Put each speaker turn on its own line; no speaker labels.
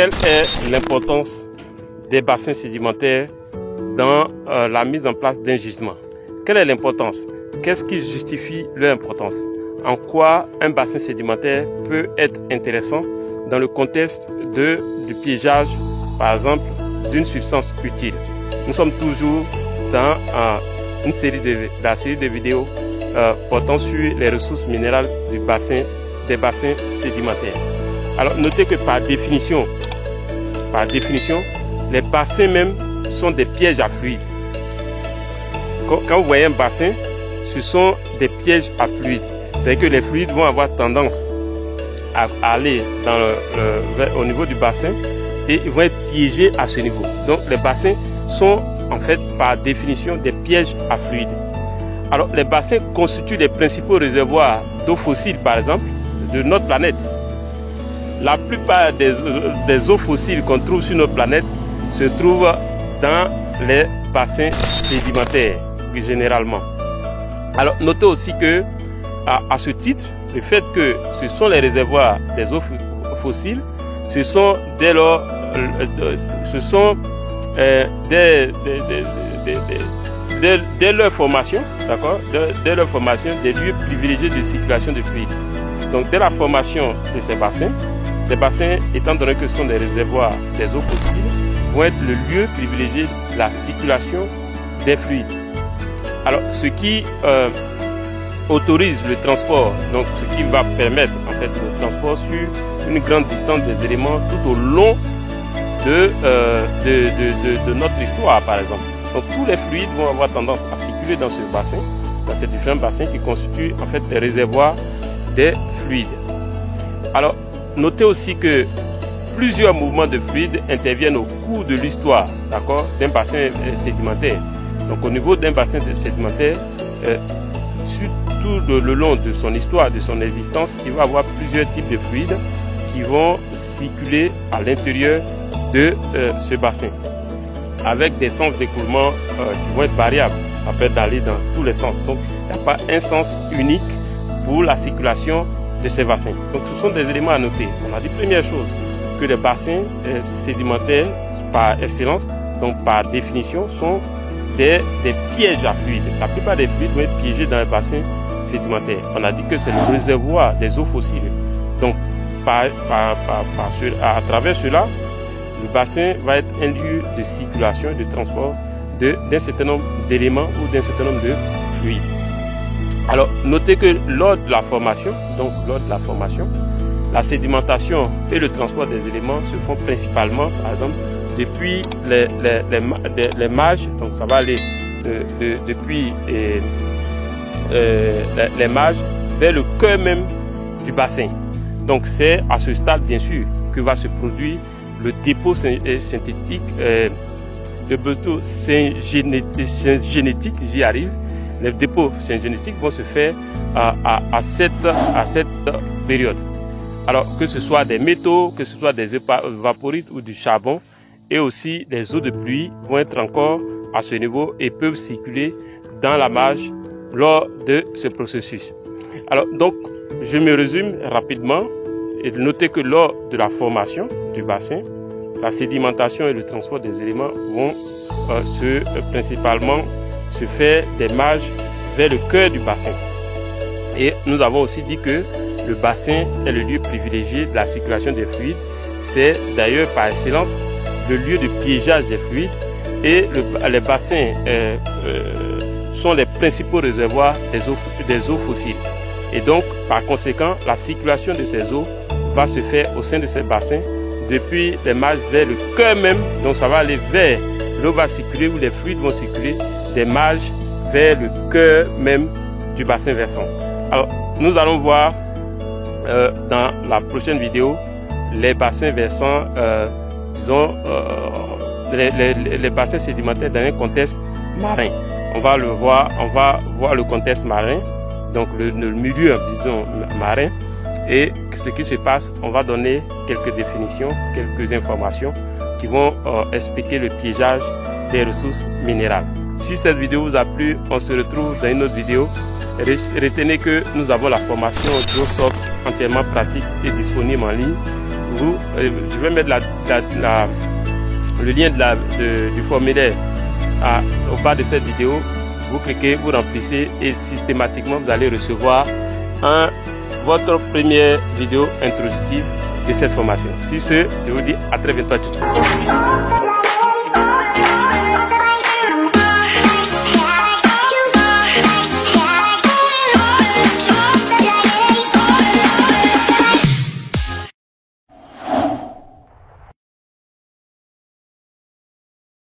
quelle est l'importance des bassins sédimentaires dans la mise en place d'un gisement? Quelle est l'importance? Qu'est-ce qui justifie leur importance? En quoi un bassin sédimentaire peut être intéressant dans le contexte du piégeage, par exemple, d'une substance utile? Nous sommes toujours dans la série de vidéos portant sur les ressources minérales des bassins sédimentaires. Alors, notez que par définition, les bassins même sont des pièges à fluides. Quand vous voyez un bassin, ce sont des pièges à fluides. C'est que les fluides vont avoir tendance à aller au niveau du bassin et ils vont être piégés à ce niveau. Donc, les bassins sont en fait par définition des pièges à fluides. Alors, les bassins constituent les principaux réservoirs d'eau fossile, par exemple, de notre planète. La plupart des eaux fossiles qu'on trouve sur notre planète se trouvent dans les bassins sédimentaires, généralement. Alors, notez aussi que, à ce titre, le fait que ce sont les réservoirs des eaux fossiles, ce sont dès lors, dès leur formation, d'accord, dès leur formation, des lieux privilégiés de circulation de fluides. Donc, dès la formation de ces bassins, étant donné que ce sont des réservoirs des eaux fossiles, vont être le lieu privilégié de la circulation des fluides. Alors, ce qui autorise le transport, donc ce qui va permettre en fait le transport sur une grande distance des éléments tout au long de notre histoire, par exemple. Donc, tous les fluides vont avoir tendance à circuler dans ce bassin, dans ces différents bassins qui constituent en fait les réservoirs des fluides. Alors, notez aussi que plusieurs mouvements de fluides interviennent au cours de l'histoire, d'accord, d'un bassin sédimentaire. Donc, au niveau d'un bassin sédimentaire, surtout le long de son histoire, de son existence, il va avoir plusieurs types de fluides qui vont circuler à l'intérieur de ce bassin, avec des sens d'écoulement qui vont être variables. Ça peut aller dans tous les sens. Donc, il n'y a pas un sens unique pour la circulation de ces bassins. Donc, ce sont des éléments à noter. On a dit première chose, que les bassins sédimentaires, par excellence, donc par définition, sont des pièges à fluides. La plupart des fluides vont être piégés dans les bassins sédimentaires. On a dit que c'est le réservoir des eaux fossiles. Donc, à travers cela, le bassin va être un lieu de circulation et de transport d'un certain nombre d'éléments ou d'un certain nombre de fluides. Alors, notez que lors de la formation, la sédimentation et le transport des éléments se font principalement, par exemple, depuis les marges, donc ça va aller depuis les marges vers le cœur même du bassin. Donc, c'est à ce stade, bien sûr, que va se produire le dépôt synthétique, le dépôt syngénétique, j'y arrive. Les dépôts syngénétiques vont se faire à cette période. Alors, que ce soit des métaux, que ce soit des vaporites ou du charbon, et aussi les eaux de pluie vont être encore à ce niveau et peuvent circuler dans la marge lors de ce processus. Alors, donc, je me résume rapidement et notez que lors de la formation du bassin, la sédimentation et le transport des éléments vont principalement se faire des marges vers le cœur du bassin. Et nous avons aussi dit que le bassin est le lieu privilégié de la circulation des fluides. C'est d'ailleurs par excellence le lieu de piégeage des fluides et les bassins sont les principaux réservoirs des eaux fossiles. Et donc, par conséquent, la circulation de ces eaux va se faire au sein de ces bassins depuis les marges vers le cœur même. Donc, ça va aller vers l'eau va circuler ou les fluides vont circuler des marges vers le cœur même du bassin versant. Alors, nous allons voir dans la prochaine vidéo les bassins versants, disons, les bassins sédimentaires dans un contexte marin. On va voir le contexte marin, donc le milieu, disons, marin, et ce qui se passe. On va donner quelques définitions, quelques informations qui vont expliquer le piégeage des ressources minérales. Si cette vidéo vous a plu, on se retrouve dans une autre vidéo. Retenez que nous avons la formation DrillSoft entièrement pratique et disponible en ligne. je vais mettre le lien du formulaire au bas de cette vidéo. Vous cliquez, vous remplissez et systématiquement vous allez recevoir votre première vidéo introductive de cette formation. Sur ce, je vous dis à très bientôt.